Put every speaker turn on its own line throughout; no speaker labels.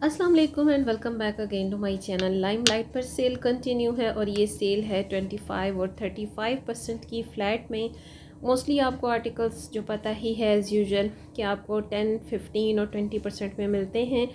अस्सलाम वालेकुम and welcome back again to my channel. Limelight पर सेल कंटिन्यू है और ये सेल है 25 और 35% की फ़्लैट में। मोस्टली आपको आर्टिकल्स जो पता ही है एज़ यूजुअल कि आपको 10, 15 और 20% में मिलते हैं।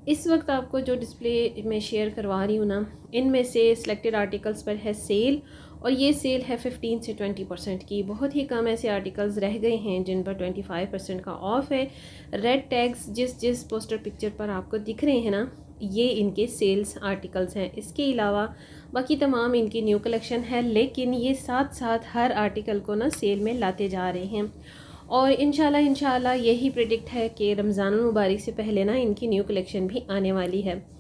इस वक्त आपको जो डिस्प्ले में शेयर करवा रही हूँ ना, इनमें से सिलेक्टेड आर्टिकल्स पर है सेल और ये सेल है 15 से 20% की। बहुत ही कम ऐसे आर्टिकल्स रह गए हैं जिन पर 25% का ऑफ है। रेड टैग्स जिस जिस पोस्टर पिक्चर पर आपको दिख रहे हैं ना, ये इनके सेल्स आर्टिकल्स हैं। इसके अलावा बाकी तमाम इनकी न्यू कलेक्शन है, लेकिन ये साथ साथ हर आर्टिकल को ना सेल में लाते जा रहे हैं और इंशाल्लाह यही प्रिडिक्ट है कि रमज़ान मुबारक से पहले ना इनकी न्यू कलेक्शन भी आने वाली है।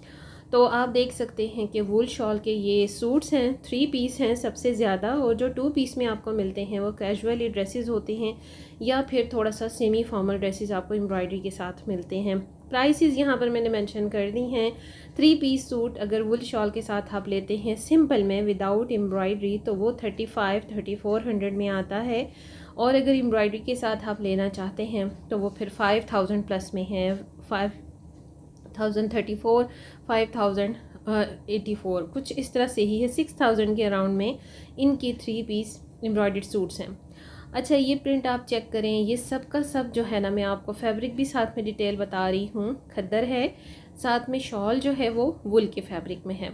तो आप देख सकते हैं कि वूल शॉल के ये सूट्स हैं, 3 पीस हैं सबसे ज़्यादा, और जो 2 पीस में आपको मिलते हैं वो कैजुअली ड्रेसेस होते हैं या फिर थोड़ा सा सेमी फॉर्मल ड्रेसेस आपको एम्ब्रॉयडरी के साथ मिलते हैं। प्राइसेस यहाँ पर मैंने मेंशन कर दी हैं। 3 पीस सूट अगर वुल शॉल के साथ आप लेते हैं सिंपल में विदाउट एम्ब्रॉयडरी तो वो 3400 में आता है, और अगर एम्ब्रॉयडरी के साथ आप लेना चाहते हैं तो वो फिर 5000 प्लस में है। 5034, 5084 कुछ इस तरह से ही है। 6000 के अराउंड में इनकी 3 पीस एम्ब्रॉयडर्ड सूट्स हैं। अच्छा, ये प्रिंट आप चेक करें, ये सब का सब जो है ना, मैं आपको फैब्रिक भी साथ में डिटेल बता रही हूँ। खद्दर है, साथ में शॉल जो है वो वुल के फैब्रिक में है।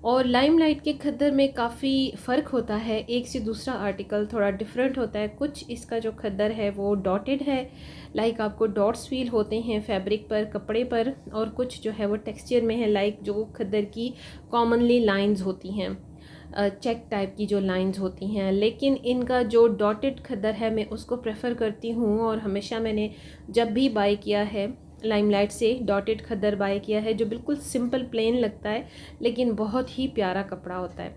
और लाइमलाइट के खद्दर में काफ़ी फ़र्क होता है, एक से दूसरा आर्टिकल थोड़ा डिफरेंट होता है। कुछ इसका जो खद्दर है वो डॉटेड है, लाइक आपको डॉट्स फील होते हैं फैब्रिक पर, कपड़े पर, और कुछ जो है वो टेक्सचर में है, लाइक जो खद्दर की कॉमनली लाइंस होती हैं, चेक टाइप की जो लाइंस होती हैं। लेकिन इनका जो डॉटेड खद्दर है मैं उसको प्रेफर करती हूँ, और हमेशा मैंने जब भी बाय किया है लाइमलाइट से डॉटेड खद्दर बाय किया है, जो बिल्कुल सिंपल प्लेन लगता है लेकिन बहुत ही प्यारा कपड़ा होता है।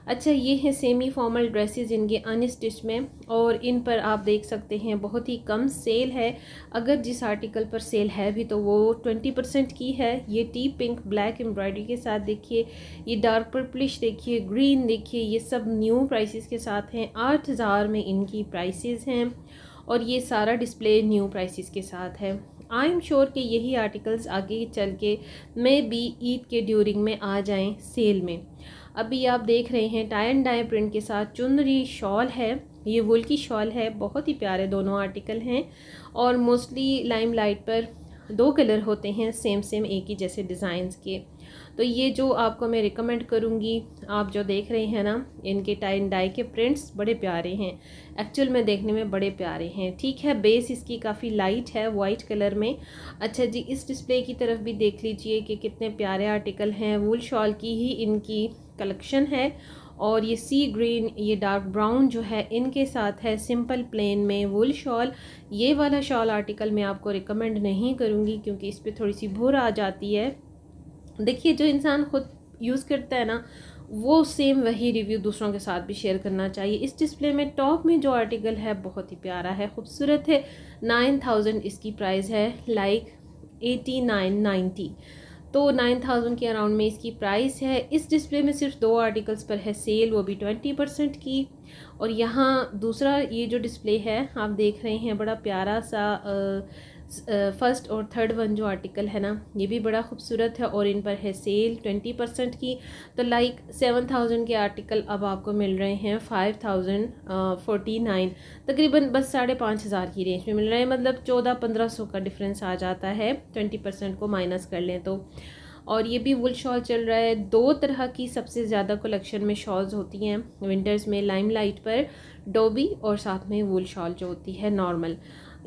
अच्छा, ये है सेमी फॉर्मल ड्रेसेस इनके अनस्टिच में, और इन पर आप देख सकते हैं बहुत ही कम सेल है। अगर जिस आर्टिकल पर सेल है भी तो वो 20% की है। ये टी पिंक ब्लैक एम्ब्रॉयडरी के साथ देखिए, ये डार्क पर्पलिश देखिए, ग्रीन देखिए, ये सब न्यू प्राइसेस के साथ हैं। 8000 में इनकी प्राइसेस हैं और ये सारा डिस्प्ले न्यू प्राइसेस के साथ है। आई एम श्योर कि यही आर्टिकल्स आगे चल के मे बी ईद के ड्यूरिंग में आ जाएं सेल में। अभी आप देख रहे हैं टाई एंड डाई प्रिंट के साथ चुनरी शॉल है, ये वुल की शॉल है, बहुत ही प्यारे दोनों आर्टिकल हैं। और मोस्टली लाइमलाइट पर 2 कलर होते हैं सेम सेम एक ही जैसे डिज़ाइंस के। तो ये जो आपको मैं रिकमेंड करूँगी, आप जो देख रहे हैं ना, इनके टाई एंड डाई के प्रिंट्स बड़े प्यारे हैं, एक्चुअल में देखने में बड़े प्यारे हैं। ठीक है, बेस इसकी काफ़ी लाइट है वाइट कलर में। अच्छा जी, इस डिस्प्ले की तरफ भी देख लीजिए कि कितने प्यारे आर्टिकल हैं। वूल शॉल की ही इनकी कलेक्शन है, और ये सी ग्रीन, ये डार्क ब्राउन जो है इनके साथ है सिंपल प्लेन में वुल शॉल। ये वाला शॉल आर्टिकल मैं आपको रिकमेंड नहीं करूँगी क्योंकि इस पर थोड़ी सी भुर आ जाती है। देखिए, जो इंसान खुद यूज़ करता है ना, वो सेम वही रिव्यू दूसरों के साथ भी शेयर करना चाहिए। इस डिस्प्ले में टॉप में जो आर्टिकल है बहुत ही प्यारा है, खूबसूरत है। 9000 इसकी प्राइस है, लाइक 8990, तो 9000 के अराउंड में इसकी प्राइस है। इस डिस्प्ले में सिर्फ 2 आर्टिकल्स पर है सेल, वो भी 20% की। और यहाँ दूसरा ये जो डिस्प्ले है आप देख रहे हैं, बड़ा प्यारा सा फर्स्ट और थर्ड वन जो आर्टिकल है ना, ये भी बड़ा खूबसूरत है और इन पर है सेल 20% की। तो लाइक 7000 के आर्टिकल अब आपको मिल रहे हैं 5049, तकरीबन बस 5500 की रेंज में मिल रहे हैं। मतलब 1400-1500 का डिफरेंस आ जाता है 20% को माइनस कर लें तो। और ये भी वुल शॉल चल रहा है। 2 तरह की सबसे ज़्यादा कलेक्शन में शॉल्स होती हैं विंटर्स में लाइमलाइट पर, डोबी और साथ में वुल शॉल जो होती है नॉर्मल।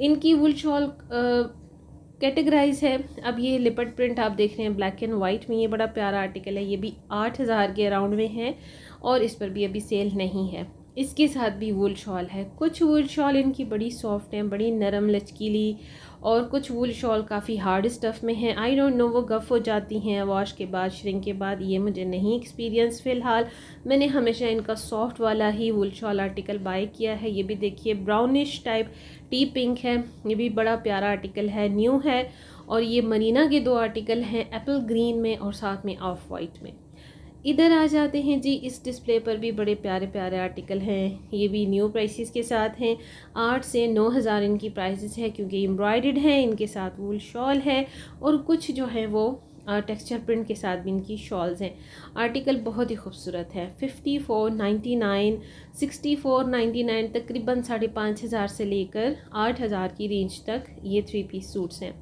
इनकी वुल शॉल कैटेगराइज है। अब ये लिपट प्रिंट आप देख रहे हैं ब्लैक एंड वाइट में, ये बड़ा प्यारा आर्टिकल है, ये भी 8000 के अराउंड में है और इस पर भी अभी सेल नहीं है। इसके साथ भी वुल शॉल है। कुछ वुल शॉल इनकी बड़ी सॉफ्ट हैं, बड़ी नरम लचकीली, और कुछ वुल शॉल काफ़ी हार्ड स्टफ़ में है। आई डोंट नो वो गफ़ हो जाती हैं वॉश के बाद, श्रिंक के बाद, ये मुझे नहीं एक्सपीरियंस फ़िलहाल। मैंने हमेशा इनका सॉफ्ट वाला ही वुल शॉल आर्टिकल बाय किया है। ये भी देखिए ब्राउनिश टाइप टी पिंक है, ये भी बड़ा प्यारा आर्टिकल है, न्यू है। और ये मरीना के 2 आर्टिकल हैं, एप्पल ग्रीन में और साथ में ऑफ वाइट में। इधर आ जाते हैं जी, इस डिस्प्ले पर भी बड़े प्यारे प्यारे आर्टिकल हैं, ये भी न्यू प्राइसेस के साथ हैं। 8 से 9000 इनकी प्राइसेस है क्योंकि एम्ब्रॉयडर्ड है, इनके साथ वूल शॉल है, और कुछ जो है वो टेक्सचर प्रिंट के साथ भी इनकी शॉल्स हैं। आर्टिकल बहुत ही खूबसूरत है। 5499, 6499, तकरीबन 5,500 से लेकर 8,000 की रेंज तक ये 3 पीस सूट्स हैं।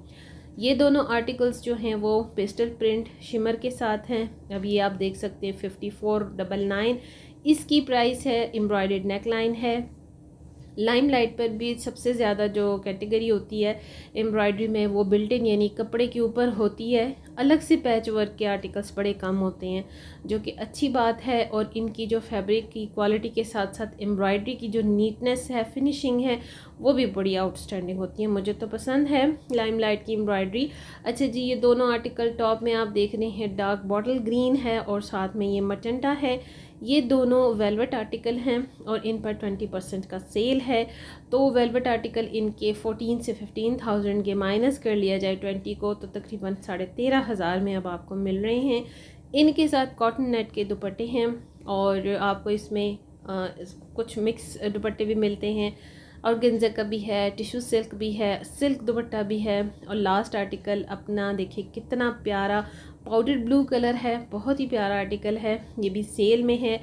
ये दोनों आर्टिकल्स जो हैं वो पेस्टल प्रिंट शिमर के साथ हैं। अब ये आप देख सकते हैं 5499 इसकी प्राइस है। एम्ब्रॉयडर्ड नेकलाइन है। लाइमलाइट पर भी सबसे ज़्यादा जो कैटेगरी होती है एम्ब्रॉयडरी में वो बिल्ट इन यानी कपड़े के ऊपर होती है। अलग से पैच वर्क के आर्टिकल्स बड़े कम होते हैं, जो कि अच्छी बात है। और इनकी जो फैब्रिक की क्वालिटी के साथ साथ एम्ब्रॉयडरी की जो नीटनेस है, फिनिशिंग है, वो भी बड़ी आउटस्टैंडिंग होती है। मुझे तो पसंद है लाइमलाइट की एम्ब्रॉयडरी। अच्छा जी, ये दोनों आर्टिकल टॉप में आप देख रहे हैं डार्क बॉटल ग्रीन है और साथ में ये मचंटा है। ये दोनों वेलवेट आर्टिकल हैं और इन पर 20% का सेल है। तो वेलवेट आर्टिकल इनके 14 से 15,000 के माइनस कर लिया जाए 20 को तो तकरीबन 13,500 में अब आपको मिल रहे हैं। इनके साथ कॉटन नेट के दुपट्टे हैं और आपको इसमें कुछ मिक्स दुपट्टे भी मिलते हैं। और गेंजा का भी है, टिश्यू सिल्क भी है, सिल्क दुपट्टा भी है। और लास्ट आर्टिकल अपना देखिए कितना प्यारा पाउडर ब्लू कलर है, बहुत ही प्यारा आर्टिकल है। ये भी सेल में है।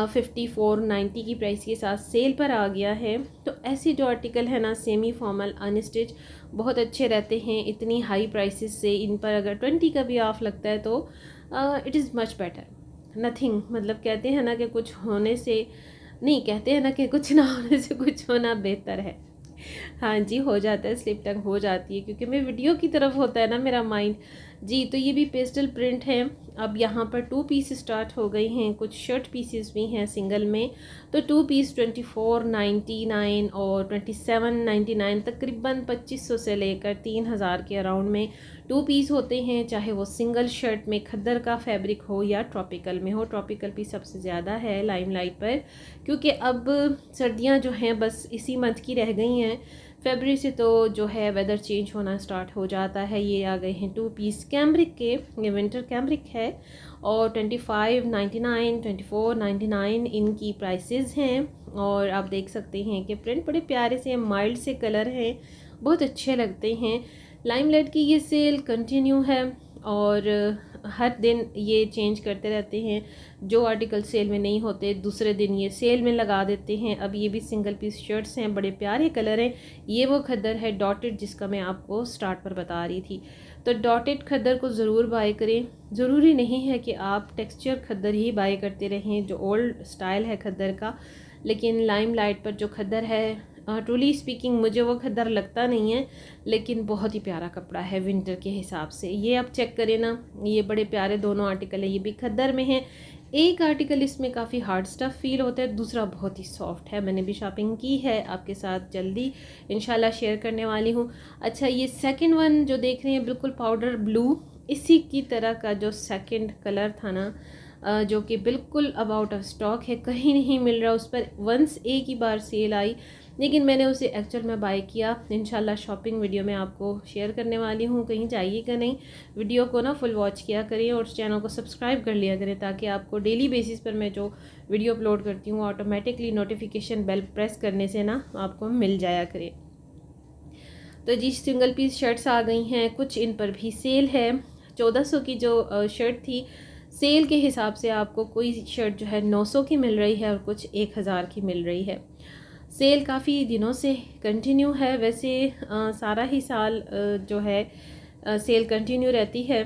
5490 की प्राइस के साथ सेल पर आ गया है। तो ऐसे जो आर्टिकल है ना, सेमी फॉर्मल अनस्टिच, बहुत अच्छे रहते हैं। इतनी हाई प्राइसेस से इन पर अगर 20 का भी ऑफ लगता है तो it is much better. Nothing, मतलब कहते हैं ना कि कुछ होने से नहीं, कहते हैं ना कि कुछ ना होने से कुछ होना बेहतर है। हाँ जी, हो जाता है, स्लिप टंग हो जाती है क्योंकि मैं वीडियो की तरफ होता है ना मेरा माइंड जी। तो ये भी पेस्टल प्रिंट है। अब यहाँ पर 2 पीस स्टार्ट हो गए हैं, कुछ शर्ट पीसेस भी हैं सिंगल में। तो 2 पीस 2499 और 2799, तकरीबन 2500 से लेकर 3000 के अराउंड में 2 पीस होते हैं। चाहे वो सिंगल शर्ट में खद्दर का फैब्रिक हो या ट्रॉपिकल में हो। ट्रॉपिकल भी सबसे ज़्यादा है लाइमलाइट पर, क्योंकि अब सर्दियाँ जो हैं बस इसी मंथ की रह गई हैं। फरवरी से तो जो है वेदर चेंज होना स्टार्ट हो जाता है। ये आ गए हैं 2 पीस कैम्ब्रिक के, ये विंटर कैम्ब्रिक है और 2599, 2499 इनकी प्राइसेस हैं। और आप देख सकते हैं कि प्रिंट बड़े प्यारे से माइल्ड से कलर हैं, बहुत अच्छे लगते हैं। लाइमलाइट की ये सेल कंटिन्यू है और हर दिन ये चेंज करते रहते हैं। जो आर्टिकल सेल में नहीं होते दूसरे दिन ये सेल में लगा देते हैं। अब ये भी सिंगल पीस शर्ट्स हैं, बड़े प्यारे कलर हैं। ये वो खद्दर है डॉटेड जिसका मैं आपको स्टार्ट पर बता रही थी। तो डॉटेड खद्दर को ज़रूर बाय करें। ज़रूरी नहीं है कि आप टेक्सचर खद्दर ही बाय करते रहें जो ओल्ड स्टाइल है खद्दर का, लेकिन लाइमलाइट पर जो खद्दर है ट्रूली स्पीकिंग मुझे वो खद्दर लगता नहीं है, लेकिन बहुत ही प्यारा कपड़ा है विंटर के हिसाब से। ये आप चेक करें ना, ये बड़े प्यारे दोनों आर्टिकल है। ये भी खद्दर में है। एक आर्टिकल इसमें काफ़ी हार्ड स्टफ़ फील होता है, दूसरा बहुत ही सॉफ्ट है। मैंने भी शॉपिंग की है, आपके साथ जल्दी इंशाल्लाह शेयर करने वाली हूँ। अच्छा, ये सेकंड वन जो देख रहे हैं बिल्कुल पाउडर ब्लू, इसी की तरह का जो सेकंड कलर था ना, जो कि बिल्कुल अब आउट ऑफ स्टॉक है, कहीं नहीं मिल रहा। उस पर वंस एक ही बार सेल आई, लेकिन मैंने उसे एक्चुअल में बाय किया। इंशाल्लाह शॉपिंग वीडियो में आपको शेयर करने वाली हूँ, कहीं जाइएगा नहीं, वीडियो को ना फुल वॉच किया करें और चैनल को सब्सक्राइब कर लिया करें ताकि आपको डेली बेसिस पर मैं जो वीडियो अपलोड करती हूँ ऑटोमेटिकली नोटिफिकेशन बेल प्रेस करने से ना आपको मिल जाया करे। तो जी सिंगल पीस शर्ट्स आ गई हैं, कुछ इन पर भी सेल है। 1400 की जो शर्ट थी, सेल के हिसाब से आपको कोई शर्ट जो है 900 की मिल रही है और कुछ 1000 की मिल रही है। सेल काफ़ी दिनों से कंटिन्यू है। वैसे सारा ही साल जो है सेल कंटिन्यू रहती है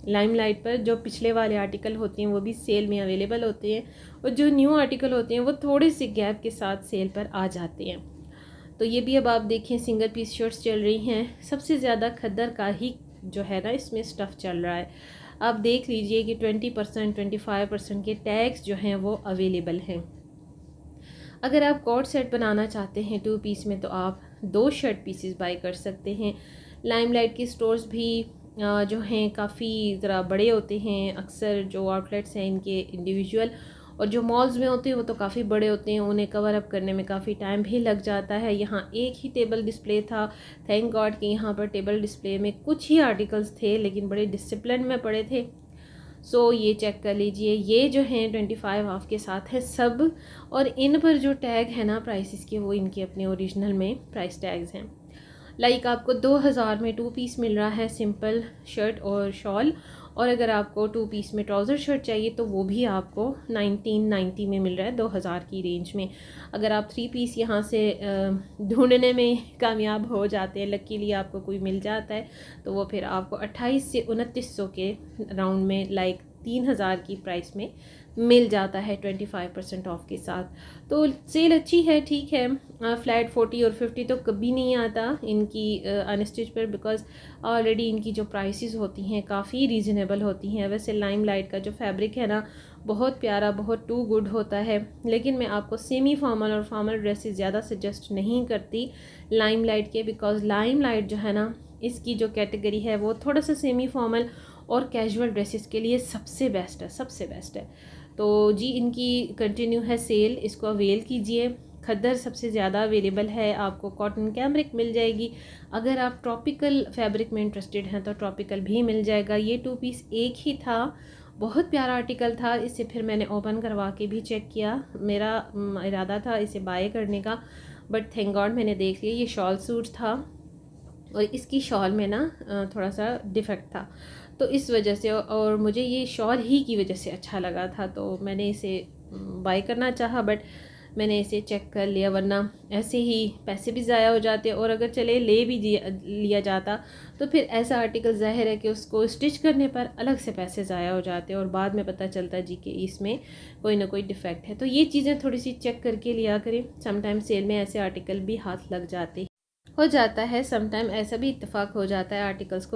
लाइमलाइट पर। जो पिछले वाले आर्टिकल होते हैं वो भी सेल में अवेलेबल होते हैं और जो न्यू आर्टिकल होते हैं वो थोड़े से गैप के साथ सेल पर आ जाते हैं। तो ये भी अब आप देखें सिंगल पीस शर्ट्स चल रही हैं। सबसे ज़्यादा खद्दर का ही जो है ना इसमें स्टफ़ चल रहा है। आप देख लीजिए कि 20%, 25% के टैग्स जो हैं वो अवेलेबल हैं। अगर आप कॉर्ड सेट बनाना चाहते हैं 2 पीस में तो आप 2 शर्ट पीसेस बाय कर सकते हैं। लाइमलाइट के स्टोर्स भी जो हैं काफ़ी ज़रा बड़े होते हैं। अक्सर जो आउटलेट्स हैं इनके इंडिविजुअल, और जो मॉल्स में होते हैं वो तो काफ़ी बड़े होते हैं, उन्हें कवर अप करने में काफ़ी टाइम भी लग जाता है। यहाँ एक ही टेबल डिस्प्ले था, थैंक गॉड कि यहाँ पर टेबल डिस्प्ले में कुछ ही आर्टिकल्स थे लेकिन बड़े डिसिप्लिन में पड़े थे। सो ये चेक कर लीजिए, ये जो हैं 25 ऑफ के साथ है सब। और इन पर जो टैग है ना प्राइसेस के, वो इनके अपने ओरिजिनल में प्राइस टैग्स हैं। लाइक आपको 2000 में 2 पीस मिल रहा है सिंपल शर्ट और शॉल, और अगर आपको 2 पीस में ट्राउज़र शर्ट चाहिए तो वो भी आपको 1990 में मिल रहा है, 2000 की रेंज में। अगर आप 3 पीस यहाँ से ढूंढने में कामयाब हो जाते हैं, लकीली आपको कोई मिल जाता है, तो वो फिर आपको 28 से 2900 के राउंड में, लाइक 3000 की प्राइस में मिल जाता है 25% ऑफ के साथ। तो सेल अच्छी है, ठीक है। फ्लैट 40 और 50 तो कभी नहीं आता इनकी अनस्टिच पर, बिकॉज़ ऑलरेडी इनकी जो प्राइसेस होती हैं काफ़ी रीज़नेबल होती हैं। वैसे लाइमलाइट का जो फैब्रिक है ना, बहुत प्यारा, बहुत टू गुड होता है, लेकिन मैं आपको सेमी फॉर्मल और फॉर्मल ड्रेसेस ज़्यादा सजेस्ट नहीं करती लाइमलाइट के, बिकॉज़ लाइमलाइट जो है ना, इसकी जो कैटेगरी है वो थोड़ा सा सेमी फॉर्मल और कैजुअल ड्रेसेस के लिए सबसे बेस्ट है, सबसे बेस्ट है। तो जी इनकी कंटिन्यू है सेल, इसको अवेल कीजिए। खद्दर सबसे ज़्यादा अवेलेबल है, आपको कॉटन कैमरिक मिल जाएगी। अगर आप ट्रॉपिकल फैब्रिक में इंटरेस्टेड हैं तो ट्रॉपिकल भी मिल जाएगा। ये 2 पीस एक ही था, बहुत प्यारा आर्टिकल था। इसे फिर मैंने ओपन करवा के भी चेक किया, मेरा इरादा था इसे बाय करने का, बट थैंक गॉड मैंने देख लिया। ये शॉल सूट था और इसकी शॉल में ना थोड़ा सा डिफेक्ट था, तो इस वजह से, और मुझे ये शॉल ही की वजह से अच्छा लगा था, तो मैंने इसे बाय करना चाहा, बट मैंने इसे चेक कर लिया, वरना ऐसे ही पैसे भी ज़ाया हो जाते, और अगर चले ले भी लिया जाता तो फिर ऐसा आर्टिकल ज़ाहिर है कि उसको स्टिच करने पर अलग से पैसे ज़ाया हो जाते, और बाद में पता चलता जी कि इसमें कोई ना कोई डिफ़ेक्ट है। तो ये चीज़ें थोड़ी सी चेक करके लिया करें। समटाइम सेल में ऐसे आर्टिकल भी हाथ लग जाते हो जाता है, समटाइम ऐसा भी इत्तेफाक हो जाता है आर्टिकल्स को